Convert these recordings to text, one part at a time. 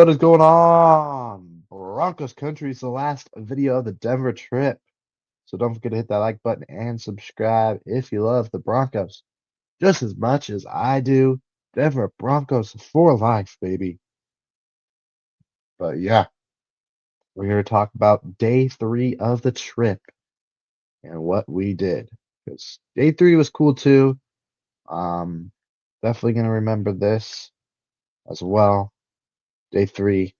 what is going on? Broncos Country is the last video of the Denver trip. So don't forget to hit that like button and subscribe if you love the Broncos just as much as I do. Denver Broncos for life, baby. But yeah, we're here to talk about day 3 of the trip and what we did. Because day 3 was cool too. Um, Definitely gonna remember this as well. Day 3.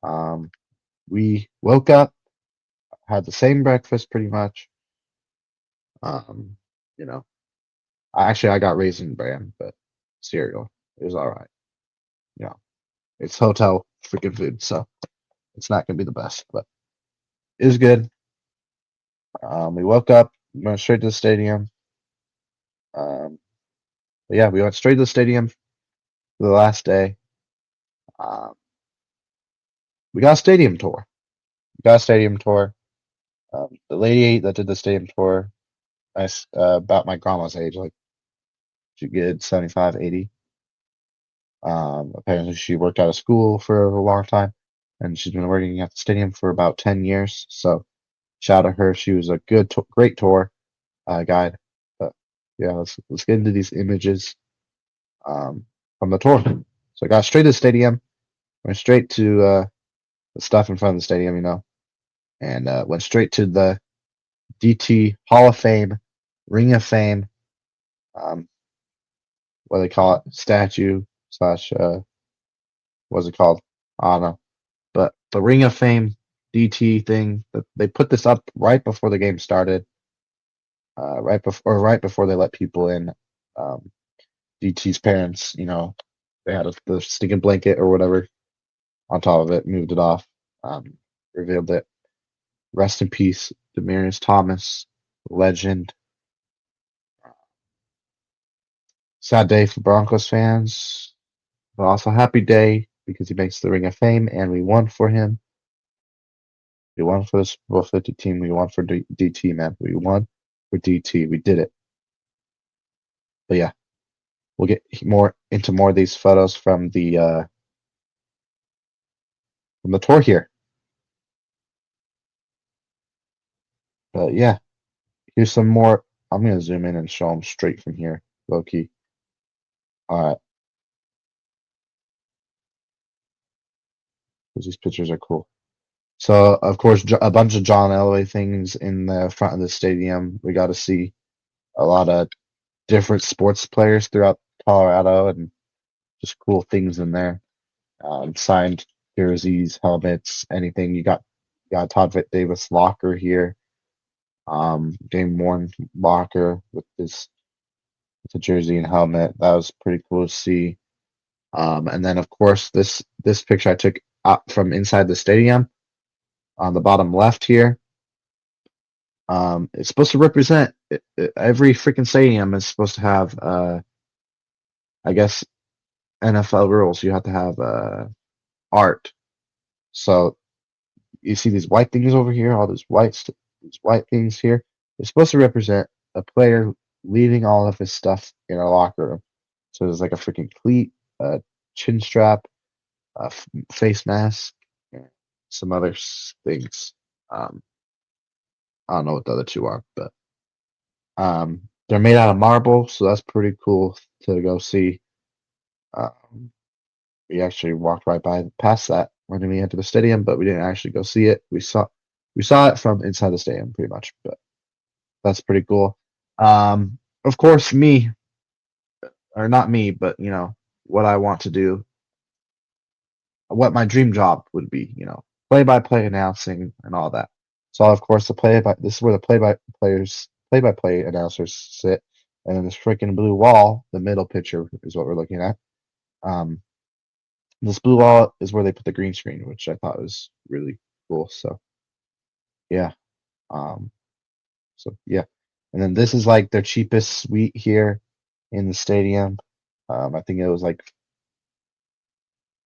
Um, we woke up, had the same breakfast pretty much. Um, you know, I got Raisin Bran, but cereal. It was all right. You know, it's hotel freaking food, so it's not gonna be the best, but it was good. We woke up, went straight to the stadium. Um, but yeah, we went straight to the stadium for the last day. Um, we got a stadium tour. We got a stadium tour. The lady that did the stadium tour, about my grandma's age, like she good 75, 80. Apparently she worked out of school for a long time, and she's been working at the stadium for about 10 years. So shout out to her. She was a great tour guide. But yeah, let's get into these images from the tour. So I got straight to the stadium, went straight to the stuff in front of the stadium, and went straight to the DT Hall of Fame, Ring of Fame, um, what do they call it, statue slash what's it called? I don't know. But the Ring of Fame DT thing, they put this up right before the game started, right before they let people in. Um, DT's parents, they had the stinking blanket or whatever on top of it, moved it off, revealed it. Rest in peace, Demaryius Thomas, legend. Sad day for Broncos fans, but also happy day because he makes the Ring of Fame and we won for him. We won for the Super Bowl 50 team. We won for DT, man. We won for DT. We did it. But yeah, we'll get more into more of these photos from the tour here. But yeah, here's some more. I'm gonna zoom in and show them straight from here, low key. All right, because these pictures are cool. So of course, a bunch of John Elway things in the front of the stadium. We got to see a lot of different sports players throughout Colorado and just cool things in there. Signed jerseys, helmets, anything. You got Todd Davis locker here. Game worn locker with the jersey and helmet. That was pretty cool to see. And then of course this picture I took out from inside the stadium on the bottom left here. It's supposed to represent every freaking stadium is supposed to have I guess NFL rules. You have to have art. So you see these white things over here, all these white things here. They're supposed to represent a player leaving all of his stuff in a locker room. So there's like a freaking cleat, a chin strap, a face mask, and some other things. Um, I don't know what the other two are, but they're made out of marble, so that's pretty cool to go see. Um, we actually walked right by past that when we entered the stadium, but we didn't actually go see it. We saw it from inside the stadium pretty much, but that's pretty cool. Of course, me or not me, but what I want to do, what my dream job would be, play-by-play announcing and all that. So of course this is where the play-by-play announcers sit, and then this freaking blue wall, the middle picture is what we're looking at. Um, this blue wall is where they put the green screen, which I thought was really cool. So yeah, um, yeah, and then this is like their cheapest suite here in the stadium. I think it was like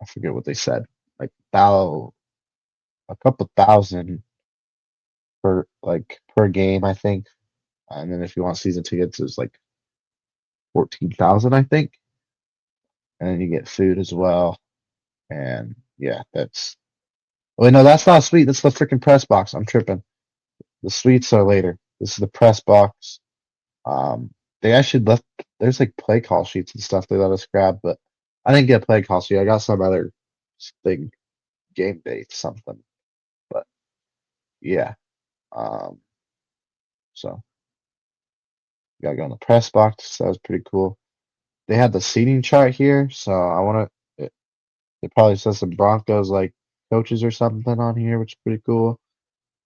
I forget what they said, like a couple thousand per game, I think. And then if you want season tickets, it's like 14,000, I think. And then you get food as well. And Yeah, that's. Wait, no, that's not a suite. That's the freaking press box. I'm tripping. The suites are later. This is the press box. They actually left. There's like play call sheets and stuff they let us grab, but I didn't get a play call sheet. I got some other thing, game day something. But yeah. Um, so gotta go in the press box. That was pretty cool. They had the seating chart here, so I want to. It probably says some Broncos like coaches or something on here, which is pretty cool.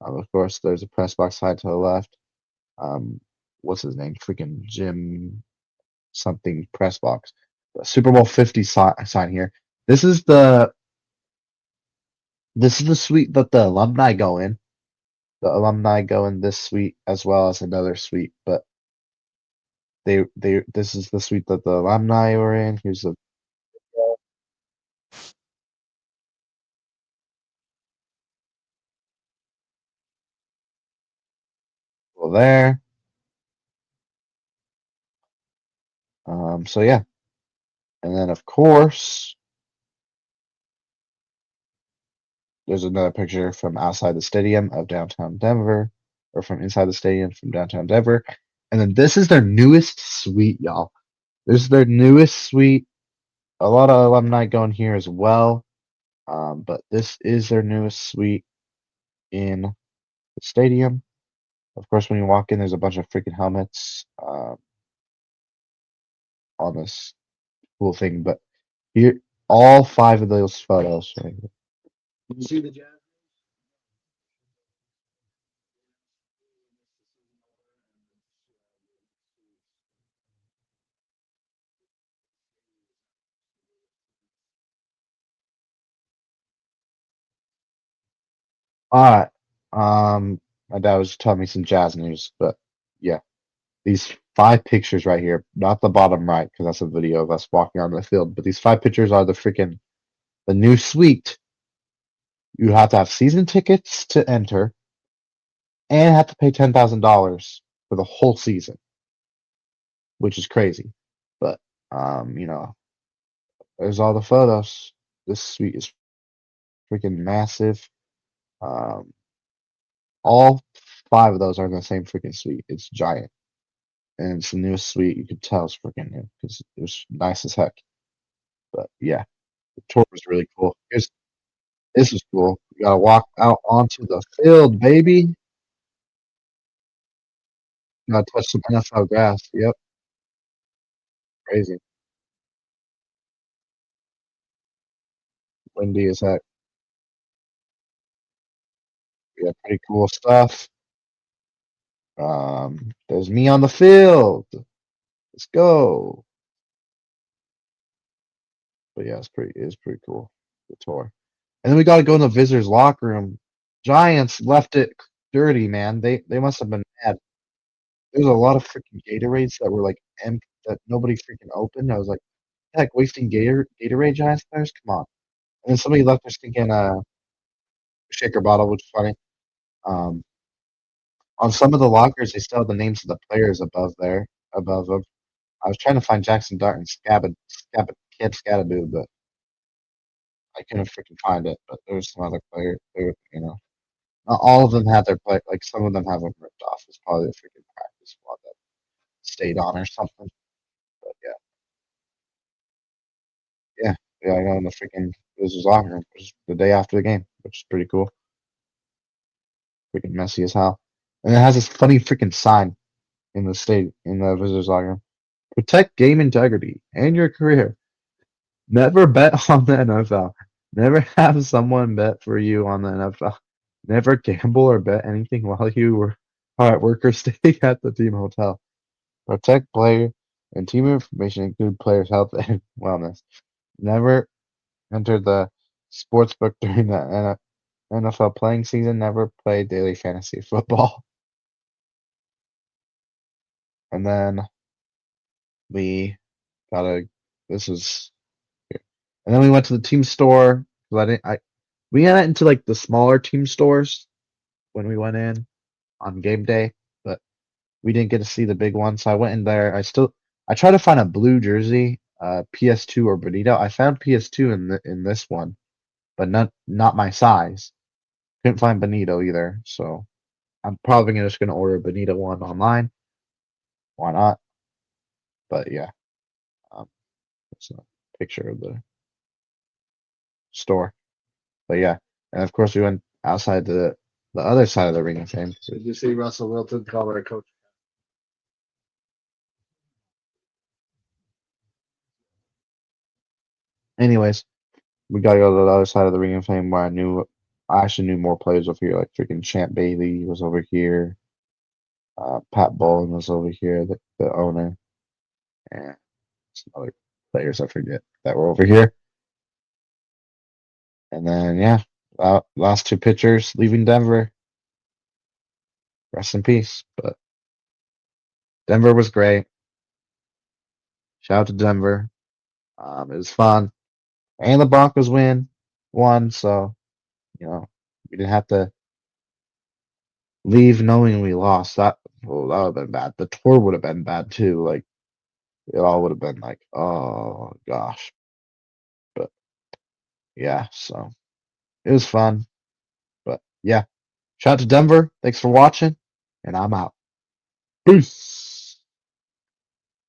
Of course, there's a press box side to the left. Um, what's his name? Freaking Jim something press box. The Super Bowl 50 sign here. This is the suite that the alumni go in. The alumni go in this suite as well as another suite, but they this is the suite that the alumni were in. Here's the well there. So yeah, and then of course there's another picture from outside the stadium of downtown Denver, or from inside the stadium from downtown Denver. And then this is their newest suite, y'all. This is their newest suite. A lot of alumni going here as well. But this is their newest suite in the stadium. Of course, when you walk in, there's a bunch of freaking helmets on this cool thing. But here, all five of those photos right here. You see the Jazz? All right. My dad was telling me some Jazz news, but yeah, these five pictures right here, not the bottom right, because that's a video of us walking on the field, but these five pictures are the new suite. You have to have season tickets to enter and have to pay $10,000 for the whole season, which is crazy. But you know, there's all the photos. This suite is freaking massive. Um, all five of those are in the same freaking suite. It's giant, and it's the newest suite. You could tell it's freaking new because it was nice as heck. But yeah, the tour was really cool. This is cool. You gotta walk out onto the field, baby. You gotta touch some NFL grass. Yep, crazy. Windy as heck. Yeah, pretty cool stuff. There's me on the field. Let's go. But yeah, it's pretty cool. The tour. And then we gotta go in the visitors locker room. Giants left it dirty, man. They must have been mad. There's a lot of freaking Gatorades that were like empty that nobody freaking opened. I was like, heck, wasting Gatorade Giants players? Come on. And then somebody left their stinking shaker bottle, which is funny. Um, on some of the lockers, they still have the names of the players above them. I was trying to find Jackson Dart and Kid Scadaboo, but I couldn't freaking find it. But there was some other player. Not all of them had their play. Like some of them have them ripped off. It's probably the freaking practice squad that stayed on or something. But yeah, I know in the freaking this was locker room. It was the day after the game, which is pretty cool. Freaking messy as hell. And it has this funny freaking sign in the visitors locker room. Protect game integrity and your career. Never bet on the NFL. Never have someone bet for you on the NFL. Never gamble or bet anything while you are at work or staying at the team hotel. Protect player and team information, include players' health and wellness. Never enter the sports book during the NFL playing season. Never play daily fantasy football. And then we gotta. This is. And then we went to the team store. 'Cause I didn't. We went into like the smaller team stores when we went in on game day, but we didn't get to see the big one. So I went in there. I tried to find a blue jersey, PS2 or Bonito. I found PS2 in this one, but not my size. Couldn't find Benito either, so I'm probably just gonna order Benito one online. Why not? But yeah, that's a picture of the store. But yeah, and of course we went outside the other side of the ring of fame. So did you see Russell Wilson call her coach? Anyways, we gotta go to the other side of the ring of fame where I actually knew more players over here, like freaking Champ Bailey was over here, Pat Bowlen was over here, the owner, and some other players I forget that were over here. And then yeah, last two pitchers leaving Denver. Rest in peace. But Denver was great. Shout out to Denver. It was fun, and the Broncos won, so we didn't have to leave knowing we lost. That would have been bad. The tour would have been bad too. Like it all would have been like, oh gosh. But yeah, so it was fun. But yeah, shout out to Denver. Thanks for watching, and I'm out. Peace.